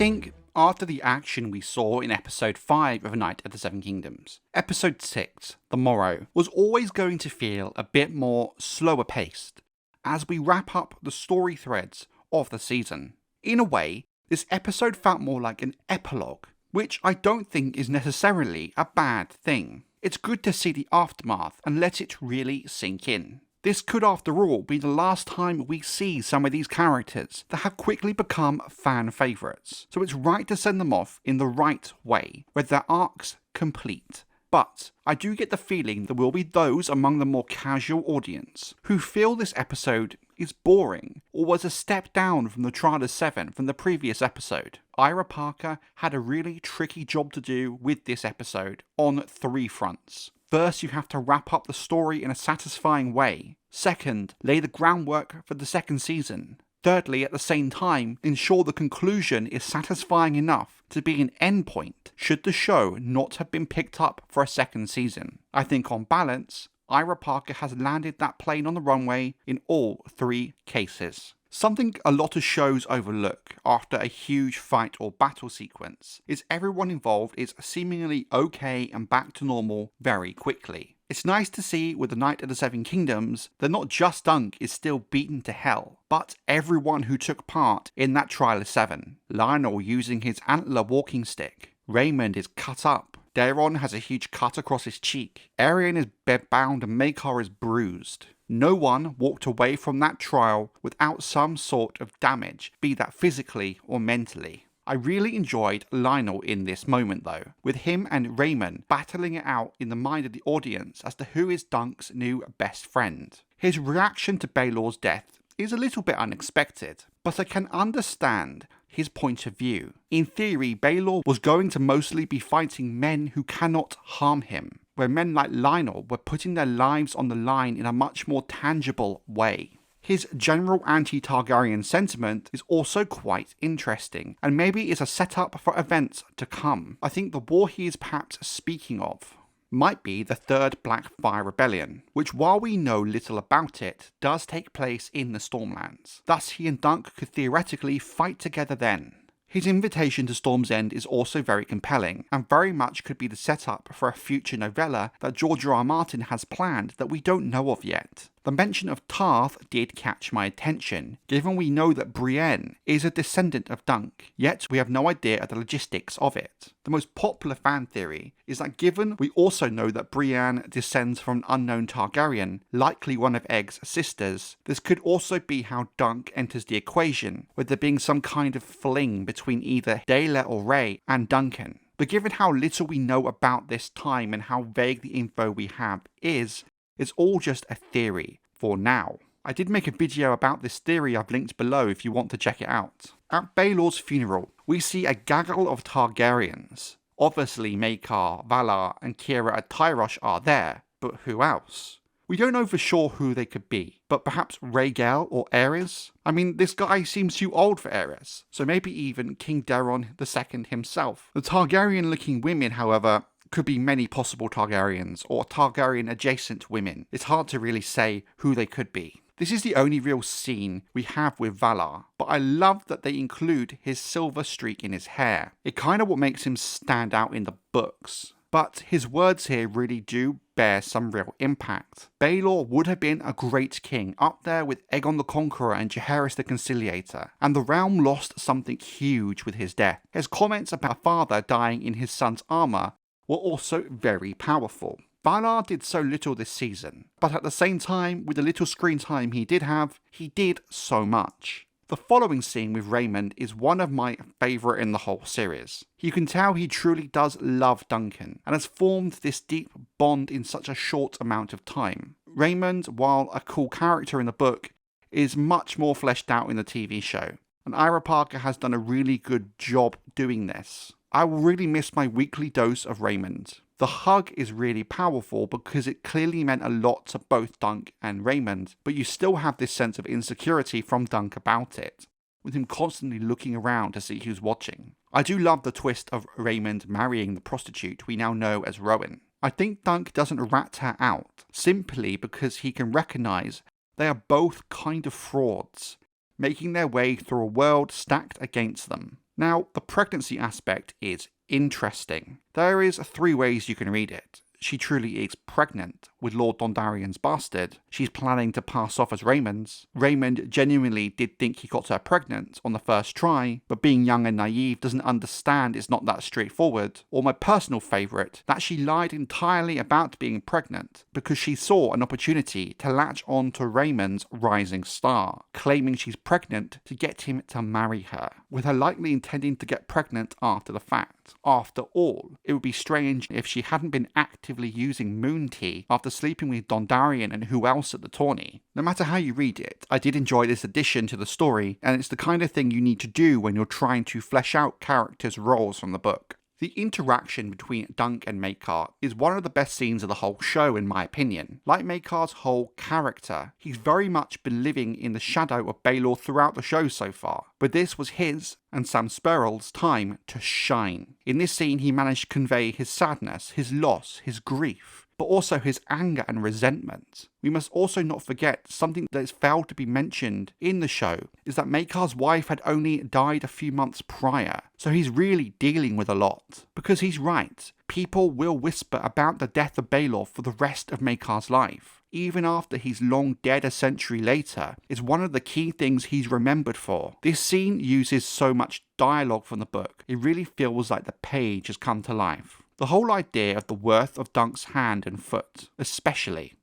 think after the action we saw in episode 5 of A Knight of the Seven Kingdoms, episode 6, The Morrow, was always going to feel a bit more slower paced as we wrap up the story threads of the season. In a way, this episode felt more like an epilogue, which I don't think is necessarily a bad thing. It's good to see the aftermath and let it really sink in. This could, after all, be the last time we see some of these characters that have quickly become fan favourites, so it's right to send them off in the right way, with their arcs complete. But I do get the feeling there will be those among the more casual audience who feel this episode is boring or was a step down from the Trial of Seven from the previous episode. Ira Parker had a really tricky job to do with this episode on 3 fronts. First, you have to wrap up the story in a satisfying way. Second, lay the groundwork for the second season. Thirdly, at the same time, ensure the conclusion is satisfying enough to be an endpoint should the show not have been picked up for a second season. I think on balance, Ira Parker has landed that plane on the runway in all 3 cases. Something a lot of shows overlook after a huge fight or battle sequence is everyone involved is seemingly okay and back to normal very quickly. It's nice to see with the Knight of the Seven Kingdoms that not just Dunk is still beaten to hell, but everyone who took part in that Trial of Seven. Lyonel using his antler walking stick. Raymun is cut up. Aerion has a huge cut across his cheek. Aerion is bedbound and Maekar is bruised. No one walked away from that trial without some sort of damage, be that physically or mentally. I really enjoyed Lyonel in this moment though, with him and Raymun battling it out in the mind of the audience as to who is Dunk's new best friend. His reaction to Baelor's death is a little bit unexpected, but I can understand his point of view. In theory, Baelor was going to mostly be fighting men who cannot harm him, where men like Lyonel were putting their lives on the line in a much more tangible way. His general anti-Targaryen sentiment is also quite interesting, and maybe is a setup for events to come. I think the war he is perhaps speaking of might be the Third Blackfire Rebellion, which while we know little about it, does take place in the Stormlands. Thus he and Dunk could theoretically fight together then. His invitation to Storm's End is also very compelling, and very much could be the setup for a future novella that George R. R. Martin has planned that we don't know of yet. The mention of Tarth did catch my attention, given we know that Brienne is a descendant of Dunk, yet we have no idea of the logistics of it. The most popular fan theory is that given we also know that Brienne descends from an unknown Targaryen, likely one of Egg's sisters, this could also be how Dunk enters the equation, with there being some kind of fling between either Dela or Ray and Duncan. But given how little we know about this time and how vague the info we have is, it's all just a theory for now. I did make a video about this theory I've linked below if you want to check it out. At Baelor's funeral, we see a gaggle of Targaryens. Obviously Maekar, Valar and Kira and Tyrosh are there, but who else? We don't know for sure who they could be, but perhaps Rhaegal or Aerys? I mean, this guy seems too old for Aerys, so maybe even King Daeron II himself. The Targaryen-looking women, however, could be many possible Targaryens or Targaryen-adjacent women. It's hard to really say who they could be. This is the only real scene we have with Valar, but I love that they include his silver streak in his hair. It kind of what makes him stand out in the books. But his words here really do bear some real impact. Baelor would have been a great king, up there with Aegon the Conqueror and Jaehaerys the Conciliator, and the realm lost something huge with his death. His comments about a father dying in his son's armour were also very powerful. Valar did so little this season, but at the same time, with the little screen time he did have, he did so much. The following scene with Raymun is one of my favourite in the whole series. You can tell he truly does love Duncan, and has formed this deep bond in such a short amount of time. Raymun, while a cool character in the book, is much more fleshed out in the TV show, and Ira Parker has done a really good job doing this. I will really miss my weekly dose of Raymun. The hug is really powerful because it clearly meant a lot to both Dunk and Raymun, but you still have this sense of insecurity from Dunk about it, with him constantly looking around to see who's watching. I do love the twist of Raymun marrying the prostitute we now know as Rowan. I think Dunk doesn't rat her out, simply because he can recognise they are both kind of frauds, making their way through a world stacked against them. Now, the pregnancy aspect is interesting. There is 3 ways you can read it. She truly is pregnant with Lord Dondarrion's bastard. She's planning to pass off as Raymun's. Raymun genuinely did think he got her pregnant on the first try, but being young and naive doesn't understand it's not that straightforward. Or my personal favourite, that she lied entirely about being pregnant because she saw an opportunity to latch on to Raymun's rising star, claiming she's pregnant to get him to marry her, with her likely intending to get pregnant after the fact. After all, it would be strange if she hadn't been actively using moon tea after sleeping with Dondarrion and who else at the tourney. No matter how you read it, I did enjoy this addition to the story, and it's the kind of thing you need to do when you're trying to flesh out characters' roles from the book. The interaction between Dunk and Maekar is one of the best scenes of the whole show in my opinion. Like Maekar's whole character, he's very much been living in the shadow of Baelor throughout the show so far, but this was his and Sam Sperrel's time to shine. In this scene he managed to convey his sadness, his loss, his grief, but also his anger and resentment. We must also not forget something that is failed to be mentioned in the show is that Maekar's wife had only died a few months prior, so he's really dealing with a lot. Because he's right, people will whisper about the death of Baelor for the rest of Maekar's life. Even after he's long dead a century later, is one of the key things he's remembered for. This scene uses so much dialogue from the book, it really feels like the page has come to life. The whole idea of the worth of Dunk's hand and foot, especially.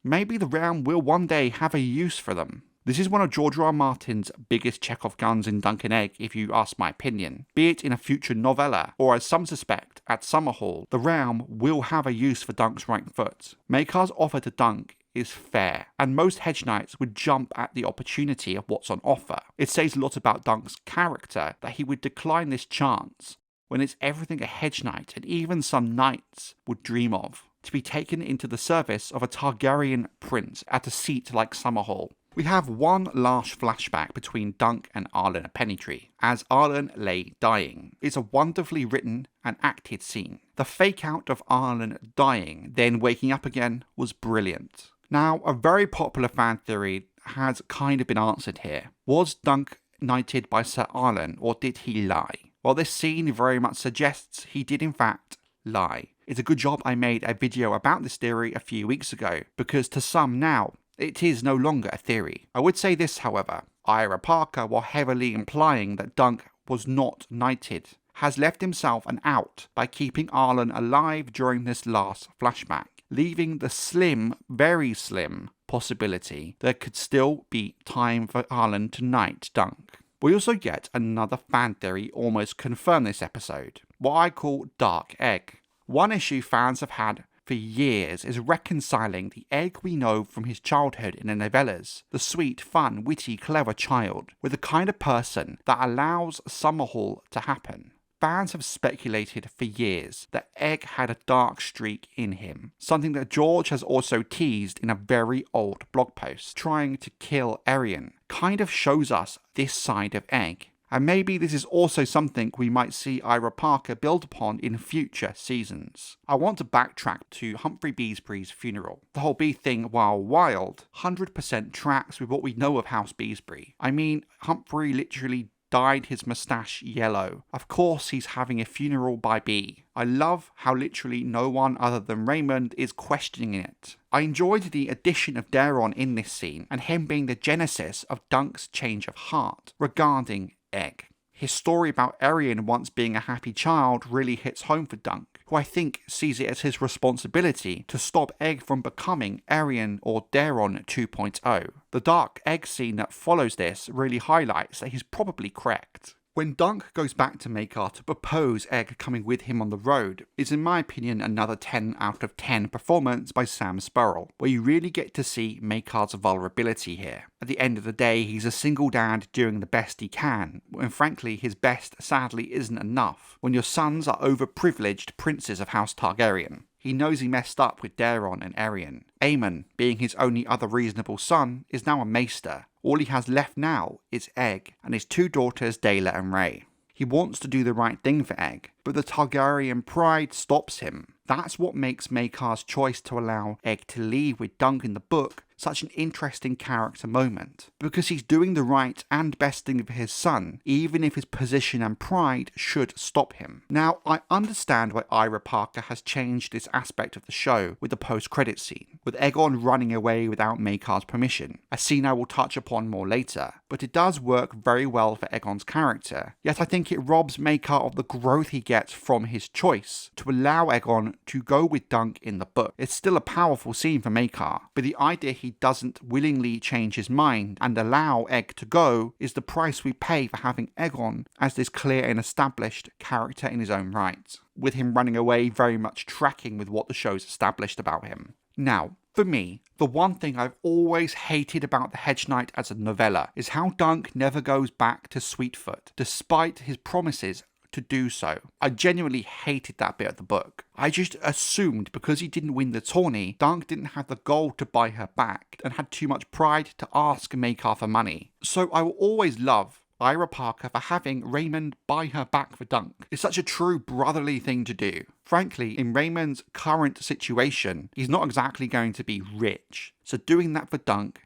Maybe the realm will one day have a use for them. This is one of George R. Martin's biggest Chekhov guns in Dunk and Egg, if you ask my opinion. Be it in a future novella, or as some suspect, at Summerhall, the realm will have a use for Dunk's right foot. Maekar's offer to Dunk is fair, and most Hedge Knights would jump at the opportunity of what's on offer. It says a lot about Dunk's character that he would decline this chance, when it's everything a Hedge Knight and even some knights would dream of, to be taken into the service of a Targaryen prince at a seat like Summerhall. We have one last flashback between Dunk and Arlan at Pennytree, as Arlan lay dying. It's a wonderfully written and acted scene. The fake out of Arlan dying, then waking up again, was brilliant. Now, a very popular fan theory has kind of been answered here. Was Dunk knighted by Ser Arlan, or did he lie? Well, this scene very much suggests he did in fact lie. It's a good job I made a video about this theory a few weeks ago, because to some now, it is no longer a theory. I would say this, however, Ira Parker, while heavily implying that Dunk was not knighted, has left himself an out by keeping Arlan alive during this last flashback, leaving the slim, very slim, possibility there could still be time for Arlan to knight Dunk. We also get another fan theory almost confirmed this episode, what I call Dark Egg. One issue fans have had for years is reconciling the Egg we know from his childhood in the novellas, the sweet, fun, witty, clever child, with the kind of person that allows Summerhall to happen. Fans have speculated for years that Egg had a dark streak in him, something that George has also teased in a very old blog post. Trying to kill Aerion kind of shows us this side of Egg, and maybe this is also something we might see Ira Parker build upon in future seasons. I want to backtrack to Humphrey Beesbury's funeral. The whole bee thing, while wild, 100% tracks with what we know of House Beesbury. I mean, Humphrey literally dyed his moustache yellow. Of course he's having a funeral by bee. I love how literally no one other than Raymun is questioning it. I enjoyed the addition of Daron in this scene, and him being the genesis of Dunk's change of heart regarding Egg. His story about Aerion once being a happy child really hits home for Dunk, who I think sees it as his responsibility to stop Egg from becoming Aerion or Daron 2.0. The Dark Egg scene that follows this really highlights that he's probably correct. When Dunk goes back to Maekar to propose Egg coming with him on the road, is in my opinion another 10 out of 10 performance by Sam Sperrel, where you really get to see Maekar's vulnerability here. At the end of the day, he's a single dad doing the best he can, and frankly his best sadly isn't enough when your sons are overprivileged princes of House Targaryen. He knows he messed up with Daron and Aerion. Aemon, being his only other reasonable son, is now a maester. All he has left now is Egg and his 2 daughters Daela and Ray. He wants to do the right thing for Egg, but the Targaryen pride stops him. That's what makes Maekar's choice to allow Egg to leave with Dunk in the book such an interesting character moment, because he's doing the right and best thing for his son, even if his position and pride should stop him. Now, I understand why Ira Parker has changed this aspect of the show with the post-credits scene, with Aegon running away without Maekar's permission, a scene I will touch upon more later, but it does work very well for Aegon's character, yet I think it robs Maekar of the growth he gets from his choice to allow Aegon to go with Dunk in the book. It's still a powerful scene for Maekar, but the idea he doesn't willingly change his mind and allow Egg to go is the price we pay for having Aegon as this clear and established character in his own right, with him running away very much tracking with what the show's established about him. Now, for me, the one thing I've always hated about the Hedge Knight as a novella is how Dunk never goes back to Sweetfoot, despite his promises to do so. I genuinely hated that bit of the book. I just assumed because he didn't win the tourney, Dunk didn't have the gold to buy her back and had too much pride to ask Maekar for money. So I will always love Ira Parker for having Raymun buy her back for Dunk. It's such a true brotherly thing to do. Frankly, in Raymun's current situation, he's not exactly going to be rich. So doing that for Dunk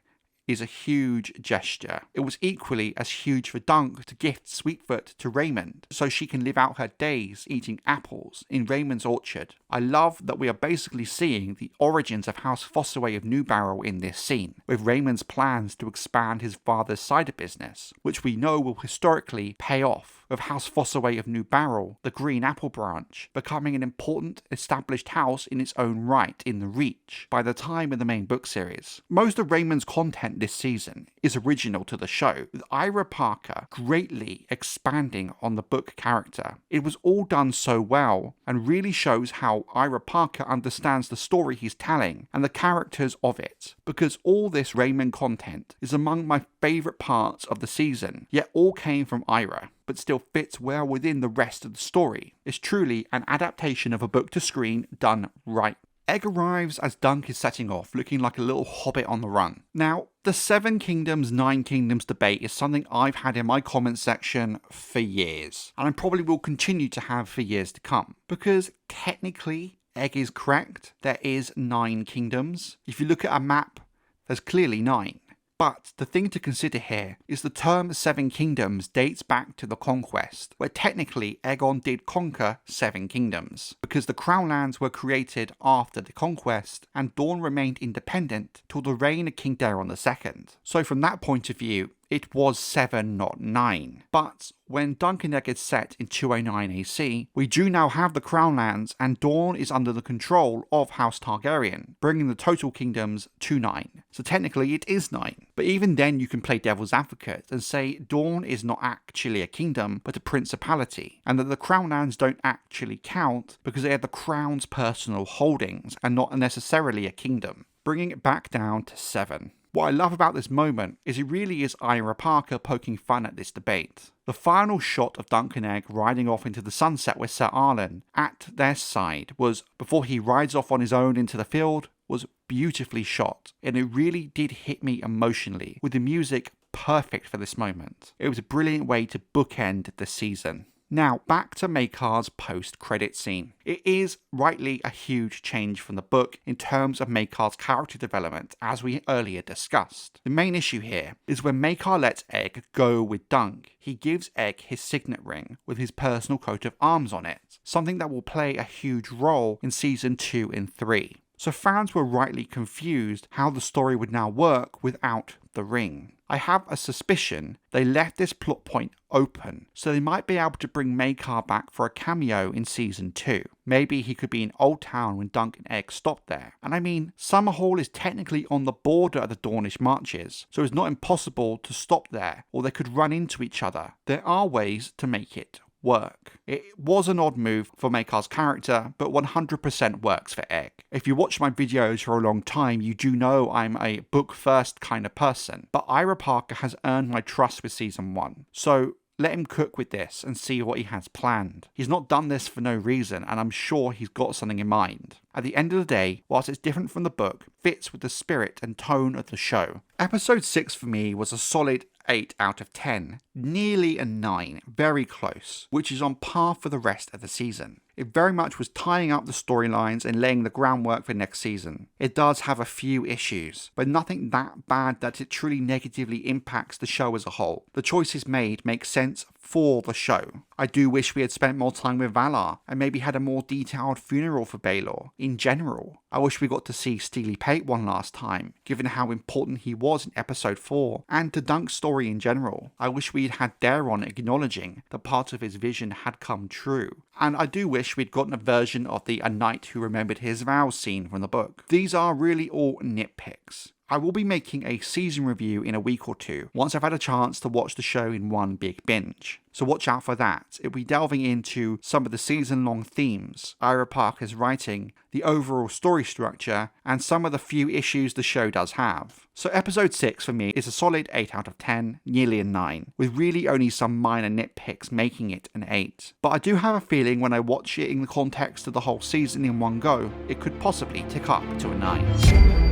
is a huge gesture. It was equally as huge for Dunk to gift Sweetfoot to Raymun so she can live out her days eating apples in Raymun's orchard. I love that we are basically seeing the origins of House Fossaway of New Barrow in this scene, with Raymun's plans to expand his father's cider business, which we know will historically pay off, with House Fossaway of New Barrow, the Green Apple branch, becoming an important established house in its own right in the Reach by the time of the main book series. Most of Raymun's content this season is original to the show, with Ira Parker greatly expanding on the book character. It was all done so well, and really shows how Ira Parker understands the story he's telling and the characters of it, because all this Raymun content is among my favourite parts of the season, yet all came from Ira, but still fits well within the rest of the story. It's truly an adaptation of a book to screen done right. Egg arrives as Dunk is setting off, looking like a little hobbit on the run. Now, the 7 Kingdoms, 9 Kingdoms debate is something I've had in my comment section for years, and I probably will continue to have for years to come, because technically, Egg is correct. There is 9 kingdoms. If you look at a map, there's clearly 9. But the thing to consider here is the term 7 kingdoms dates back to the conquest, where technically Aegon did conquer 7 kingdoms, because the crown lands were created after the conquest, and Dorne remained independent till the reign of King Daeron II. So from that point of view, it was 7, not 9. But when Dunk and Egg is set in 209 AC, we do now have the Crown Lands, and Dorne is under the control of House Targaryen, bringing the total kingdoms to 9. So technically it is 9. But even then you can play devil's advocate and say Dorne is not actually a kingdom, but a principality, and that the Crown Lands don't actually count because they are the Crown's personal holdings and not necessarily a kingdom, bringing it back down to 7. What I love about this moment is it really is Ira Parker poking fun at this debate. The final shot of Dunk and Egg riding off into the sunset with Ser Arlan at their side was, before he rides off on his own into the field, was beautifully shot, and it really did hit me emotionally, with the music perfect for this moment. It was a brilliant way to bookend the season. Now, back to Maekar's post-credit scene. It is rightly a huge change from the book in terms of Maekar's character development, as we earlier discussed. The main issue here is when Maekar lets Egg go with Dunk, he gives Egg his signet ring with his personal coat of arms on it, something that will play a huge role in season 2 and 3. So fans were rightly confused how the story would now work without the ring. I have a suspicion they left this plot point open, so they might be able to bring Maekar back for a cameo in season 2. Maybe he could be in Old Town when Dunk and Egg stopped there. And I mean, Summerhall is technically on the border of the Dornish marches, so it's not impossible to stop there, or they could run into each other. There are ways to make it work. It was an odd move for Maekar's character, but 100% works for Egg. If you watch my videos for a long time, you do know I'm a book first kind of person, but Ira Parker has earned my trust with season 1. So let him cook with this and see what he has planned. He's not done this for no reason, and I'm sure he's got something in mind. At the end of the day, whilst it's different from the book, fits with the spirit and tone of the show. Episode 6 for me was a solid 8 out of 10, nearly a 9, very close, which is on par for the rest of the season. It very much was tying up the storylines and laying the groundwork for next season. It does have a few issues, but nothing that bad that it truly negatively impacts the show as a whole. The choices made make sense for the show. I do wish we had spent more time with Valar and maybe had a more detailed funeral for Baelor in general. I wish we got to see Steely Pate one last time, given how important he was in episode 4 and to Dunk's story in general. I wish we'd had Aerion acknowledging that part of his vision had come true. And I do wish we'd gotten a version of the A Knight Who Remembered His Vows scene from the book. These are really all nitpicks. I will be making a season review in a week or two, once I've had a chance to watch the show in one big binge. So watch out for that. It'll be delving into some of the season-long themes, Ira Parker's writing, the overall story structure, and some of the few issues the show does have. So episode 6 for me is a solid 8 out of 10, nearly a 9, with really only some minor nitpicks making it an 8. But I do have a feeling when I watch it in the context of the whole season in one go, it could possibly tick up to a 9.